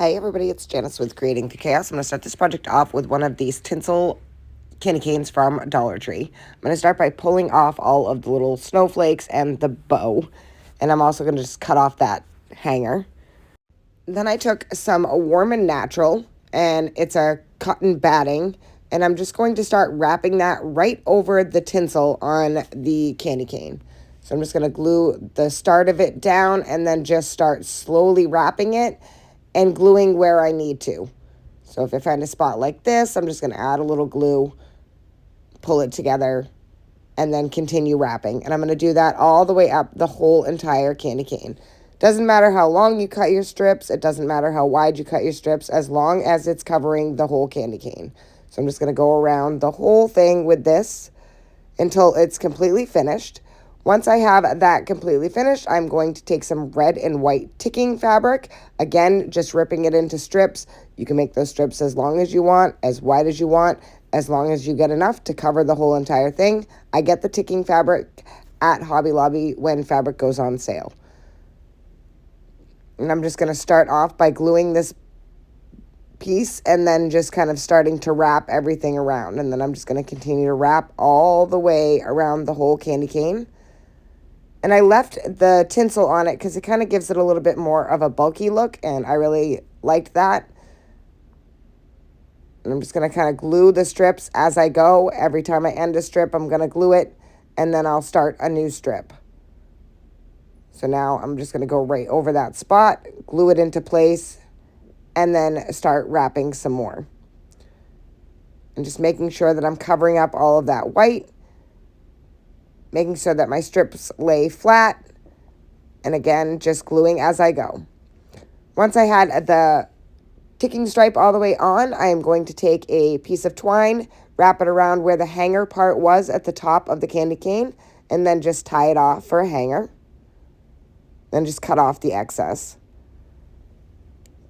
Hey everybody, it's Janice with Creating the Chaos. I'm going to start this project off with one of these tinsel candy canes from Dollar Tree. I'm going to start by pulling off all of the little snowflakes and the bow. And I'm also going to just cut off that hanger. Then I took some Warm and Natural, and it's a cotton batting. And I'm just going to start wrapping that right over the tinsel on the candy cane. So I'm just going to glue the start of it down and then just start slowly wrapping it and gluing where I need to. So if I find a spot like this, I'm just going to add a little glue, pull it together, and then continue wrapping. And I'm going to do that all the way up the whole entire candy cane. Doesn't matter how long you cut your strips. It doesn't matter how wide you cut your strips, as long as it's covering the whole candy cane. So I'm just going to go around the whole thing with this until it's completely finished. Once I have that completely finished, I'm going to take some red and white ticking fabric. Again, just ripping it into strips. You can make those strips as long as you want, as wide as you want, as long as you get enough to cover the whole entire thing. I get the ticking fabric at Hobby Lobby when fabric goes on sale. And I'm just going to start off by gluing this piece and then just kind of starting to wrap everything around. And then I'm just going to continue to wrap all the way around the whole candy cane. And I left the tinsel on it because it kind of gives it a little bit more of a bulky look, and I really liked that. And I'm just going to kind of glue the strips as I go. Every time I end a strip, I'm going to glue it, and then I'll start a new strip. So now I'm just going to go right over that spot, glue it into place, and then start wrapping some more. And just making sure that I'm covering up all of that white, making sure that my strips lay flat, and again, just gluing as I go. Once I had the ticking stripe all the way on, I am going to take a piece of twine, wrap it around where the hanger part was at the top of the candy cane, and then just tie it off for a hanger. Then just cut off the excess.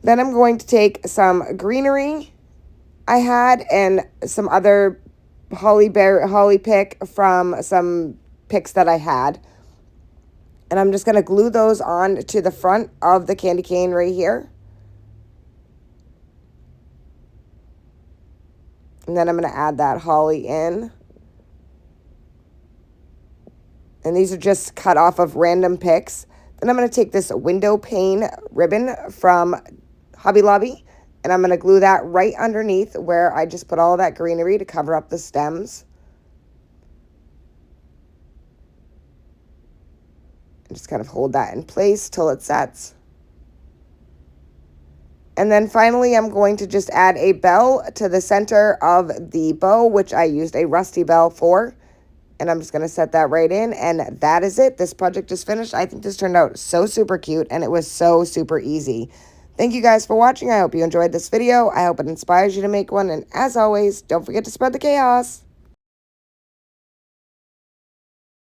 Then I'm going to take some greenery I had and some other holly pick from some picks that I had. And I'm just going to glue those on to the front of the candy cane right here. And then I'm going to add that holly in. And these are just cut off of random picks. Then I'm going to take this window pane ribbon from Hobby Lobby, and I'm going to glue that right underneath where I just put all of that greenery to cover up the stems. And just kind of hold that in place till it sets. And then finally, I'm going to just add a bell to the center of the bow, which I used a rusty bell for. And I'm just going to set that right in, and that is it. This project is finished. I think this turned out so super cute, and it was so super easy. Thank you guys for watching. I hope you enjoyed this video. I hope it inspires you to make one. And as always, don't forget to spread the chaos.